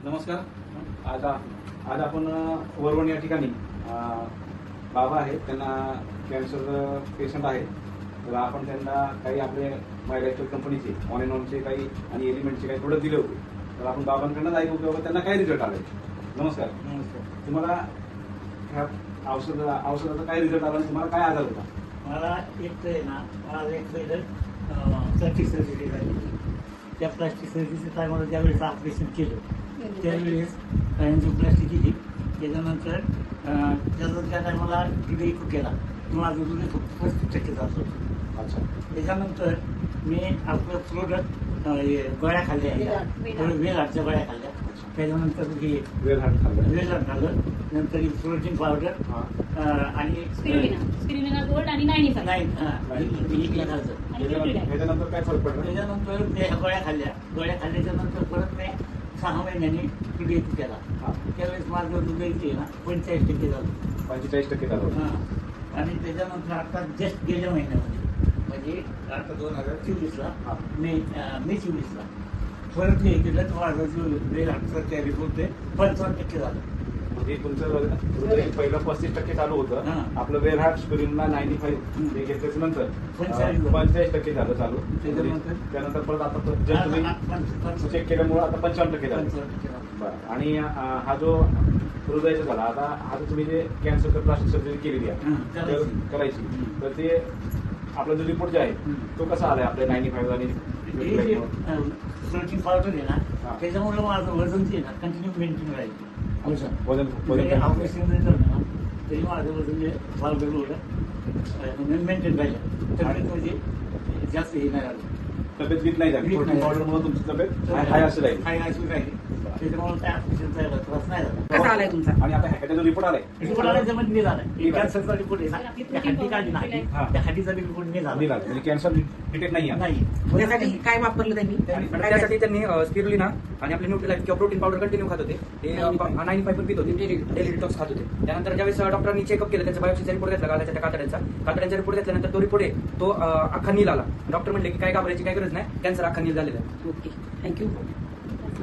नमस्कार. आज आपण वरवण या ठिकाणी बाबा आहेत, त्यांना कॅन्सर पेशंट आहे. तर आपण त्यांना काही आपले मायलाइफस्टाईल कंपनीचे ऑन अँड ऑनचे काही आणि एलिमेंटचे काही प्रोडक्ट दिले होते. तर आपण बाबांकडनं ऐकू की बाबा त्यांना काय रिझल्ट आले. नमस्कार. नमस्कार. तुम्हाला ह्या औषधाचा काय रिझल्ट आला आणि तुम्हाला काय आजार होता? मला एक आहे ना, मला एक पहिलं प्लास्टिक सर्जरी झाली. त्या प्लास्टिक सर्जरीच्या टायमाला ज्यावेळेस ऑपरेशन केलं त्यावेळेस प्लास्टिक केली. त्याच्यानंतर त्याचा त्या टायमाला हृदय केला. माझं हृदय फक्त 35% जातो. अच्छा. त्याच्यानंतर मी आपलं प्रोडक्ट गोळ्या खाल्ल्या, वेलहाटच्या गोळ्या खाल्ल्या. त्याच्यानंतर हे वेलहाट खाल्लं. नंतर प्रोटीन पावडर आणि स्पिरुलिना गोल्ड आणि 95 ह्याच्यानंतर काय फरक पडला? त्याच्यानंतर ते गोळ्या खाल्ल्याच्या नंतर परत मी 6 महिन्यांनी हृदय केला. त्यावेळेस माझं हृदय ते ना 45% झालं. 45% झालं. आणि त्याच्यानंतर आता जस्ट गेल्या महिन्यामध्ये म्हणजे आता 2024ला मे 24ला परत हे केलं तर माझं जो वेलहाटचा त्या रिपोर्ट ते 55% झालं. म्हणजे तुमचं हृदय पहिलं 35% चालू होतं. आपलं वेलहाट स्पिरुलिना 95 हे घेतल्याच्या नंतर 45% झालं चालू. त्यानंतर परत आता जस्ट तुम्ही चेक केल्यामुळे आता 55% झालं. बरं. आणि हा जो हृदयाचा झाला, आता हा जो तुम्ही जे कॅन्सरचं प्लास्टिक सर्जरी केलेली आहे करायची, तर ते आपला जो रिपोर्ट जे आहे तो कसा आलाय आपल्या 95 आणि प्रोटीन पावडर आहे ना, त्याच्यामुळे माझं वजन जे आहे ना कंटिन्यू मेंटेन राहील. वजन ऑपरेशन जरी झालं ना तरी माझं वजन जे पावडर मेंटेन राहिलं. तब्येत म्हणजे जास्त हे नाही राहिलं. तब्येत वीक नाही झाली. प्रोटीन पावडरमुळे तुमची तब्येत हाय अशी राहील. हाय अशी राहिली. त्याच्यामुळे त्या ऑपरेशनचा त्रास नाही झाला. कसा आलाय तुमचा? आणि आता ह्याचा जो रिपोर्ट आलाय रिपोर्ट आणायचं म्हणजे नाही झालं. कॅन्सरचा रिपोर्ट आहे ना, त्या हड्डी काढली ना, त्या हड्डीचा रिपोर्ट नाही झाला. म्हणजे कॅन्सर डिटेक्ट नाही आहे. नाही. त्यासाठी काय वापरलं त्यांनी? त्यासाठी त्यांनी स्पिरुलिना आणि आपले न्यूट्रीलाइफ किंवा प्रोटीन पावडर कंटिन्यू खात होते. ते 95 पण पित होते, डेली डिटॉक्स खात होते. त्यानंतर ज्यावेळेस डॉक्टरांनी चेकअप केलं, त्यांचा बायोप्सीचा रिपोर्ट घेतला, त्याच्या कातड्यांचा रिपोर्ट घेतल्यानंतर तो रिपोर्ट आहे तो अख्खा नील आला. डॉक्टर म्हणले की काय घाबरायची काही गरज नाही, कॅन्सर अख्खा नील झालेला आहे. Okay, thank you.